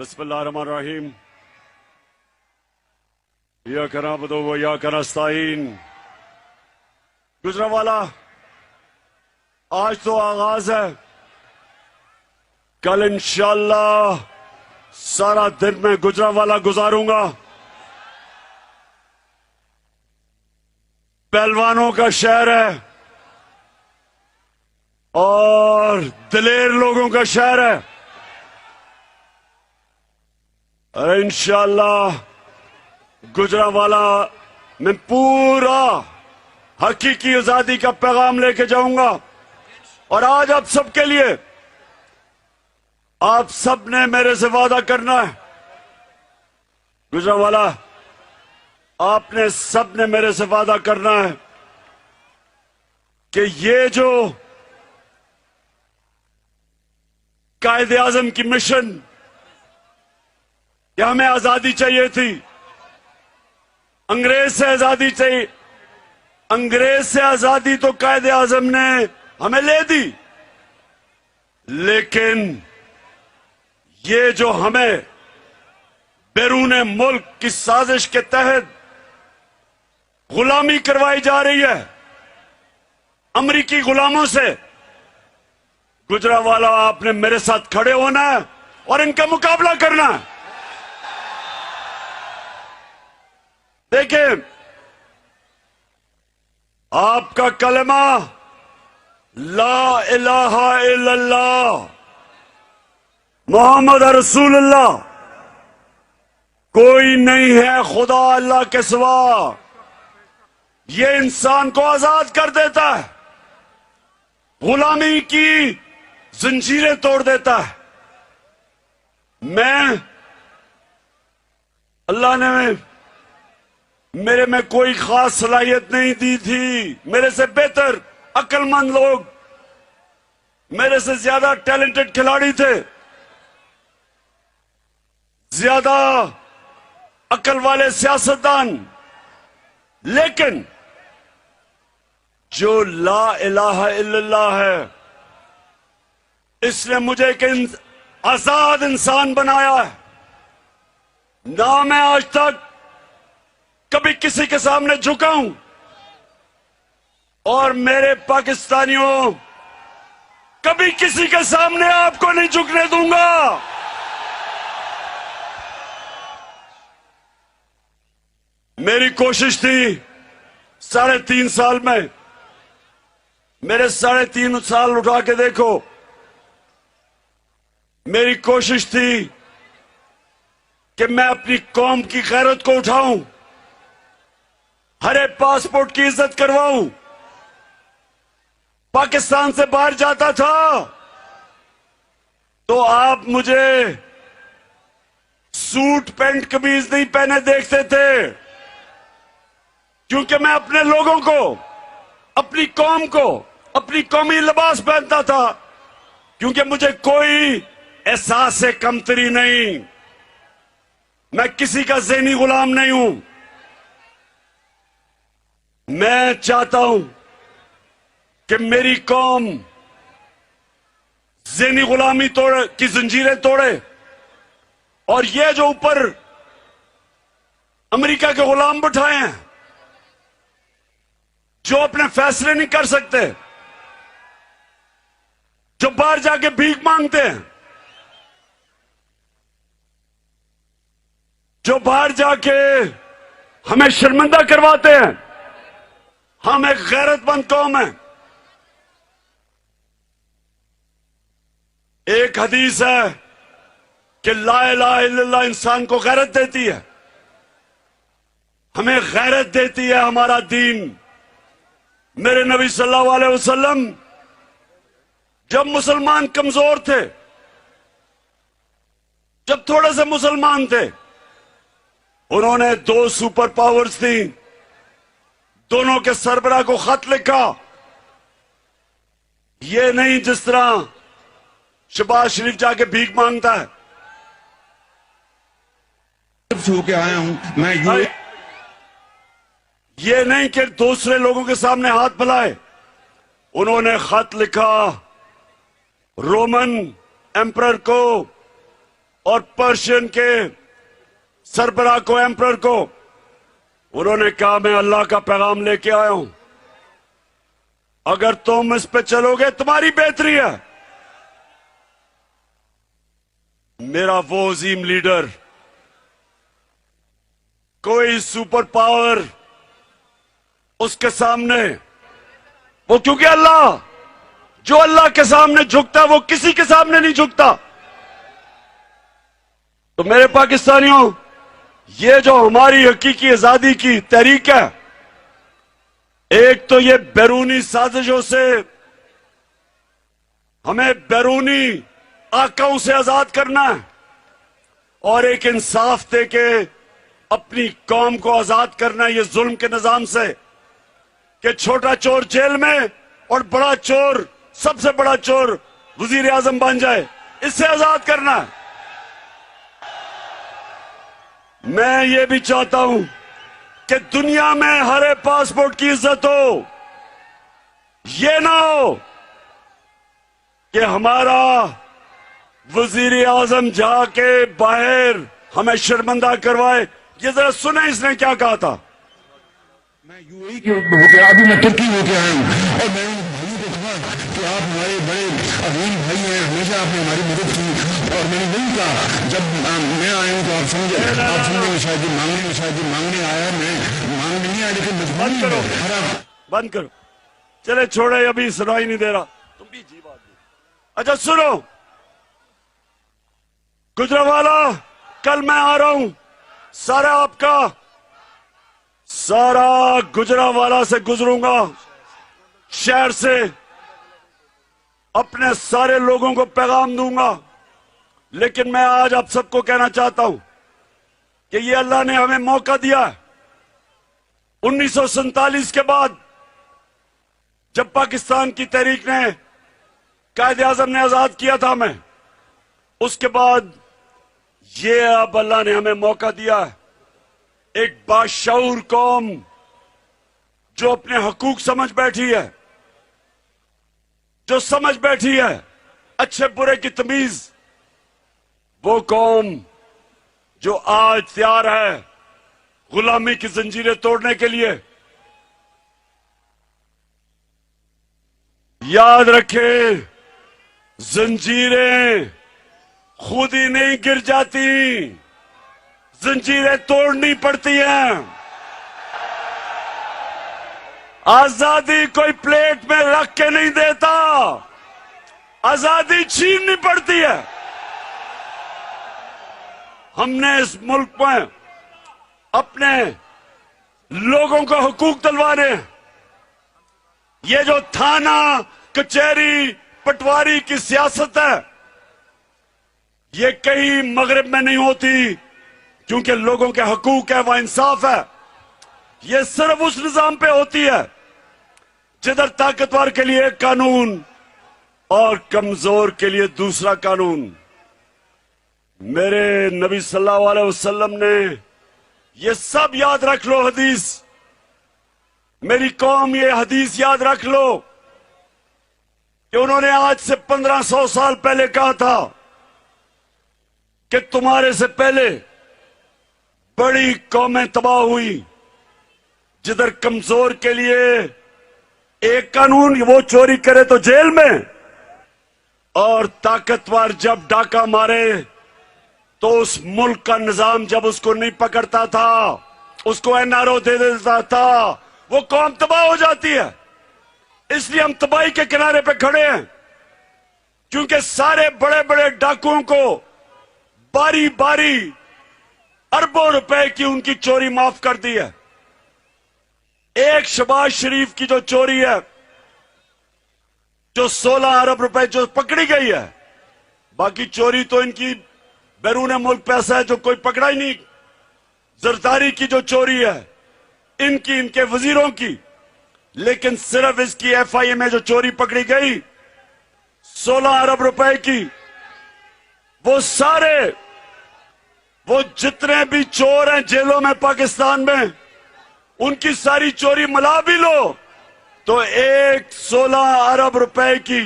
بسم اللہ الرحمن الرحیم ایاک نعبد و ایاک نستعین۔ گجرانوالہ آج تو آغاز ہے، کل انشاءاللہ سارا دن میں گجرانوالہ گزاروں گا۔ پہلوانوں کا شہر ہے اور دلیر لوگوں کا شہر ہے، اور انشاءاللہ گجرانوالہ میں پورا حقیقی آزادی کا پیغام لے کے جاؤں گا۔ اور آج آپ سب کے لیے، آپ سب نے میرے سے وعدہ کرنا ہے، گجرانوالہ آپ نے سب نے میرے سے وعدہ کرنا ہے کہ یہ جو قائد اعظم کی مشن کہ ہمیں آزادی چاہیے تھی، انگریز سے آزادی چاہیے، انگریز سے آزادی تو قائد اعظم نے ہمیں لے دی، لیکن یہ جو ہمیں بیرون ملک کی سازش کے تحت غلامی کروائی جا رہی ہے امریکی غلاموں سے، گجرانوالہ آپ نے میرے ساتھ کھڑے ہونا ہے اور ان کا مقابلہ کرنا ہے۔ دیکھیں، آپ کا کلمہ لا الہ الا اللہ محمد رسول اللہ، کوئی نہیں ہے خدا اللہ کے سوا، یہ انسان کو آزاد کر دیتا ہے، غلامی کی زنجیریں توڑ دیتا ہے۔ اللہ نے میرے میں کوئی خاص صلاحیت نہیں دی تھی، میرے سے بہتر عقل مند لوگ، میرے سے زیادہ ٹیلنٹڈ کھلاڑی تھے، زیادہ عقل والے سیاستدان، لیکن جو لا الہ الا اللہ ہے اس نے مجھے ایک آزاد انسان بنایا ہے۔ نہ میں آج تک کبھی کسی کے سامنے جھکا ہوں، اور میرے پاکستانیوں کبھی کسی کے سامنے آپ کو نہیں جھکنے دوں گا۔ میری کوشش تھی 3.5 سال میں، میرے 3.5 سال اٹھا کے دیکھو، میری کوشش تھی کہ میں اپنی قوم کی غیرت کو اٹھاؤں، ہر ایک پاسپورٹ کی عزت کرواؤں۔ پاکستان سے باہر جاتا تھا تو آپ مجھے سوٹ پینٹ قمیض نہیں پہنے دیکھتے تھے، کیونکہ میں اپنے لوگوں کو، اپنی قوم کو، اپنی قومی لباس پہنتا تھا، کیونکہ مجھے کوئی احساس کمتری نہیں، میں کسی کا ذہنی غلام نہیں ہوں۔ میں چاہتا ہوں کہ میری قوم ذہنی غلامی کی زنجیریں توڑے، اور یہ جو اوپر امریکہ کے غلام بٹھائے ہیں، جو اپنے فیصلے نہیں کر سکتے، جو باہر جا کے بھیک مانگتے ہیں، جو باہر جا کے ہمیں شرمندہ کرواتے ہیں، ہم ایک غیرت مند قوم ہیں۔ ایک حدیث ہے کہ لا الہ الا اللہ انسان کو غیرت دیتی ہے، ہمیں غیرت دیتی ہے ہمارا دین۔ میرے نبی صلی اللہ علیہ وسلم جب مسلمان کمزور تھے، جب تھوڑے سے مسلمان تھے، انہوں نے 2 سپر پاورز تھیں، دونوں کے سربراہ کو خط لکھا، یہ نہیں جس طرح شہباز شریف جا کے بھیک مانگتا ہے۔ ہو کے آیا ہوں میں یہ نہیں کہ دوسرے لوگوں کے سامنے ہاتھ پھیلائے، انہوں نے خط لکھا رومن ایمپرر کو اور پرشین کے سربراہ کو، ایمپرر کو، انہوں نے کہا میں اللہ کا پیغام لے کے آیا ہوں، اگر تم اس پہ چلو گے تمہاری بہتری ہے۔ میرا وہ عظیم لیڈر، کوئی سپر پاور اس کے سامنے، وہ کیونکہ اللہ، جو اللہ کے سامنے جھکتا ہے وہ کسی کے سامنے نہیں جھکتا۔ تو میرے پاکستانیوں، یہ جو ہماری حقیقی آزادی کی تحریک ہے، ایک تو یہ بیرونی سازشوں سے ہمیں بیرونی آقاؤں سے آزاد کرنا ہے، اور ایک انصاف دے کے اپنی قوم کو آزاد کرنا ہے یہ ظلم کے نظام سے، کہ چھوٹا چور جیل میں اور بڑا چور، سب سے بڑا چور وزیر اعظم بن جائے، اس سے آزاد کرنا ہے۔ میں یہ بھی چاہتا ہوں کہ دنیا میں ہر پاسپورٹ کی عزت ہو، یہ نہ ہو کہ ہمارا وزیر اعظم جا کے باہر ہمیں شرمندہ کروائے۔ یہ ذرا سنیں اس نے کیا کہا تھا۔ میں یو اے کے ہو کے، ابھی میں ترکی ہو کے آیا ہوں، اور میں ان بھائیوں کو کہا کہ آپ ہمارے بڑے عظیم بھائی ہیں، ہمیشہ آپ نے ہماری مدد کی، اور میں نے نہیں کہا جب میں آیا ہوں تو آپ سمجھے میں شاید مانگنے آیا، میں مانگنے نہیں آیا، لیکن بند کرو، بند کرو، چلے چھوڑے، ابھی سنائی نہیں دے رہا، تم بھی جی بات نہیں۔ اچھا سنو گجرانوالہ، کل میں آ رہا ہوں، سارا آپ کا سارا گجرانوالہ سے گزروں گا، شہر سے اپنے سارے لوگوں کو پیغام دوں گا، لیکن میں آج آپ سب کو کہنا چاہتا ہوں کہ یہ اللہ نے ہمیں موقع دیا ہے۔ 1947 کے بعد جب پاکستان کی تحریک نے، قائد اعظم نے آزاد کیا تھا ہمیں، اس کے بعد یہ اب اللہ نے ہمیں موقع دیا ہے، ایک باشعور قوم جو اپنے حقوق سمجھ بیٹھی ہے، جو سمجھ بیٹھی ہے اچھے برے کی تمیز، وہ قوم جو آج تیار ہے غلامی کی زنجیریں توڑنے کے لیے۔ یاد رکھیں، زنجیریں خود ہی نہیں گر جاتی، زنجیریں توڑنی پڑتی ہیں۔ آزادی کوئی پلیٹ میں رکھ کے نہیں دیتا، آزادی چھیننی پڑتی ہے۔ ہم نے اس ملک میں اپنے لوگوں کو حقوق دلوانے ہیں۔ یہ جو تھانہ کچہری پٹواری کی سیاست ہے، یہ کہیں مغرب میں نہیں ہوتی، کیونکہ لوگوں کے حقوق ہے، وہ انصاف ہے۔ یہ صرف اس نظام پہ ہوتی ہے جدھر طاقتور کے لیے ایک قانون اور کمزور کے لیے دوسرا قانون۔ میرے نبی صلی اللہ علیہ وسلم نے یہ سب یاد رکھ لو، حدیث، میری قوم یہ حدیث یاد رکھ لو کہ انہوں نے آج سے 1500 سال پہلے کہا تھا کہ تمہارے سے پہلے بڑی قومیں تباہ ہوئی، جدھر کمزور کے لیے ایک قانون، وہ چوری کرے تو جیل میں، اور طاقتور جب ڈاکہ مارے تو اس ملک کا نظام جب اس کو نہیں پکڑتا تھا، اس کو NRO دے دیتا تھا، وہ قوم تباہ ہو جاتی ہے۔ اس لیے ہم تباہی کے کنارے پہ کھڑے ہیں، کیونکہ سارے بڑے بڑے ڈاکوؤں کو باری باری اربوں روپے کی ان کی چوری معاف کر دی ہے۔ ایک شہباز شریف کی جو چوری ہے، جو 16 ارب روپے جو پکڑی گئی ہے، باقی چوری تو ان کی بیرون ملک پیسہ ہے جو کوئی پکڑا ہی نہیں۔ زرداری کی جو چوری ہے ان کی، ان کے وزیروں کی، لیکن صرف اس کی FIA میں جو چوری پکڑی گئی 16 ارب روپے کی، وہ سارے، وہ جتنے بھی چور ہیں جیلوں میں پاکستان میں، ان کی ساری چوری ملا بھی لو تو ایک 16 ارب روپے کی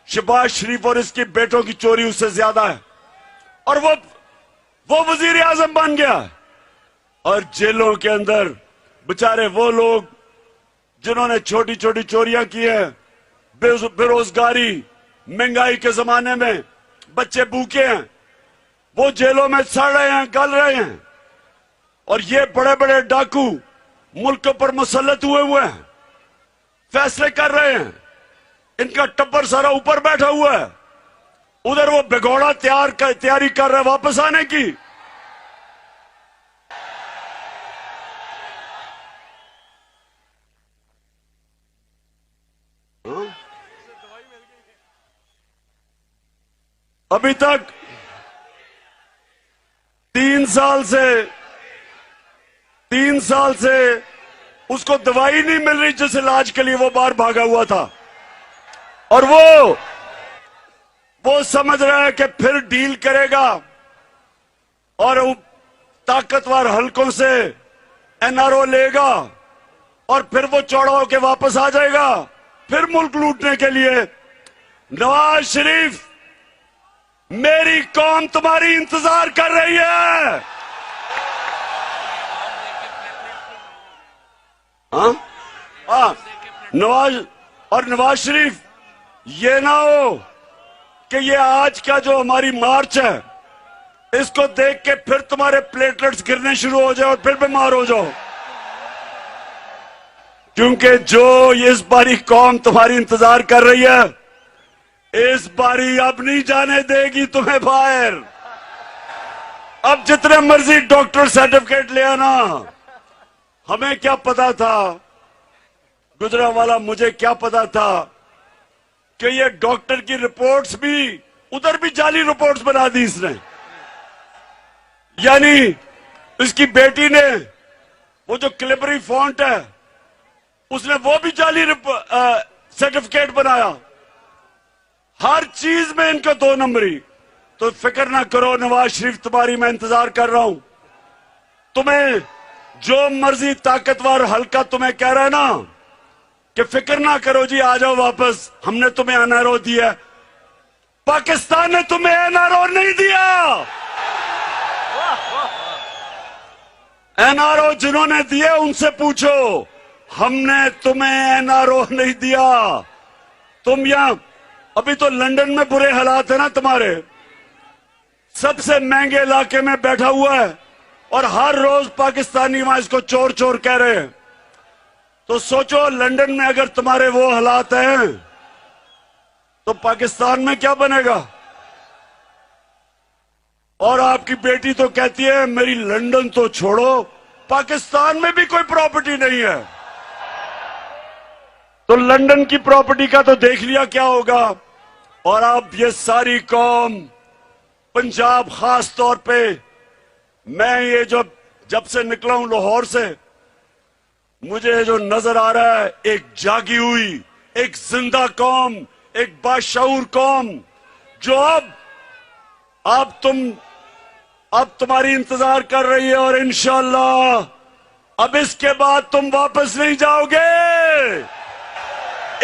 شہباز شریف اور اس کے بیٹوں کی چوری اس سے زیادہ ہے۔ اور وہ وزیر اعظم بن گیا. اور جیلوں کے اندر بچارے وہ لوگ جنہوں نے چھوٹی چھوٹی چوریاں کی ہیں, بے روزگاری, مہنگائی کے زمانے میں بچے بھوکے ہیں, وہ جیلوں میں سڑ رہے ہیں, گل رہے ہیں. اور یہ بڑے بڑے ڈاکو ملک پر مسلط ہوئے ہیں, فیصلے کر رہے ہیں, ان کا ٹبر سارا اوپر بیٹھا ہوا ہے, ادھر وہ بگوڑا تیاری کر رہا ہے واپس آنے کی. ابھی تک 3 سال سے اس کو دوائی نہیں مل رہی جس علاج کے لیے وہ باہر بھاگا ہوا تھا. اور وہ سمجھ رہا ہے کہ پھر ڈیل کرے گا اور طاقتور حلقوں سے NRO لے گا اور پھر وہ چوڑا ہو کے واپس آ جائے گا پھر ملک لوٹنے کے لیے. نواز شریف, میری قوم تمہاری انتظار کر رہی ہے. نواز شریف, یہ نہ ہو کہ یہ آج کا جو ہماری مارچ ہے اس کو دیکھ کے پھر تمہارے پلیٹلٹس گرنے شروع ہو جائے اور پھر بیمار ہو جاؤ. کیونکہ جو اس باری قوم تمہاری انتظار کر رہی ہے, اس باری اب نہیں جانے دے گی تمہیں باہر. اب جتنے مرضی ڈاکٹر سرٹیفکیٹ لے آنا. ہمیں کیا پتا تھا, گجرانوالہ مجھے کیا پتا تھا کہ یہ ڈاکٹر کی رپورٹس بھی ادھر بھی جعلی رپورٹس بنا دی اس نے. یعنی اس کی بیٹی نے وہ جو کلبری فونٹ ہے اس نے وہ بھی جعلی سرٹیفکیٹ بنایا. ہر چیز میں ان کا 2 نمبری. تو فکر نہ کرو نواز شریف, تمہاری میں انتظار کر رہا ہوں. تمہیں جو مرضی طاقتور حلقہ تمہیں کہہ رہا ہے نا کہ فکر نہ کرو جی آ جاؤ واپس, ہم نے تمہیں NRO دیا. پاکستان نے تمہیں NRO نہیں دیا. NRO جنہوں نے دیے ان سے پوچھو, ہم نے تمہیں NRO نہیں دیا. تم یہاں ابھی تو لندن میں برے حالات ہیں نا تمہارے, سب سے مہنگے علاقے میں بیٹھا ہوا ہے اور ہر روز پاکستانی وہاں اس کو چور چور کہہ رہے ہیں. تو سوچو لندن میں اگر تمہارے وہ حالات ہیں تو پاکستان میں کیا بنے گا. اور آپ کی بیٹی تو کہتی ہے میری لندن تو چھوڑو, پاکستان میں بھی کوئی پراپرٹی نہیں ہے. تو لندن کی پراپرٹی کا تو دیکھ لیا کیا ہوگا. اور اب یہ ساری قوم, پنجاب خاص طور پہ, میں یہ جب سے نکلا ہوں لاہور سے, مجھے جو نظر آ رہا ہے ایک جاگی ہوئی, ایک زندہ قوم, ایک باشعور قوم جو اب تمہاری انتظار کر رہی ہے. اور انشاءاللہ اب اس کے بعد تم واپس نہیں جاؤ گے.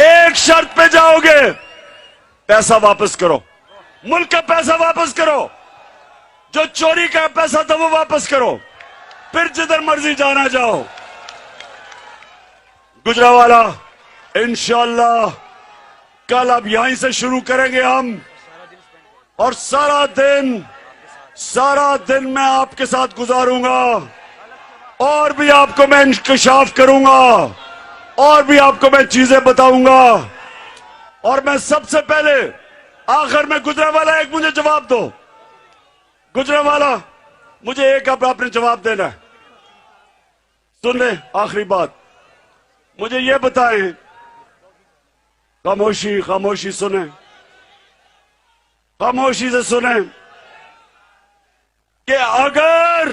ایک شرط پہ جاؤ گے, پیسہ واپس کرو, ملک کا پیسہ واپس کرو, جو چوری کا پیسہ تھا وہ واپس کرو, پھر جدھر مرضی جانا جاؤ. گجرانوالہ انشاءاللہ کل اب یہیں سے شروع کریں گے ہم, اور سارا دن میں آپ کے ساتھ گزاروں گا, اور بھی آپ کو میں انکشاف کروں گا, اور بھی آپ کو میں چیزیں بتاؤں گا. اور میں سب سے پہلے آخر میں گجرانوالہ ایک مجھے جواب دو. گجرانوالہ مجھے ایک اب آپ نے جواب دینا ہے. سن لیں آخری بات, مجھے یہ بتائیں, خاموشی سنیں, خاموشی سے سنیں, کہ اگر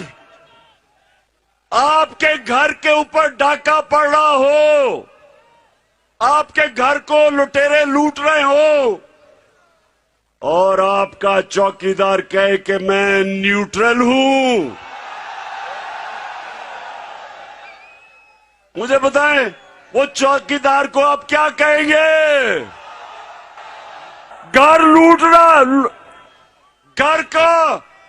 آپ کے گھر کے اوپر ڈاکہ پڑ رہا ہو, آپ کے گھر کو لٹیرے لوٹ رہے ہو, اور آپ کا چوکیدار کہے کہ میں نیوٹرل ہوں, مجھے بتائیں وہ چوکیدار کو آپ کیا کہیں گے؟ گھر لوٹ رہا, گھر کا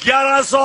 1100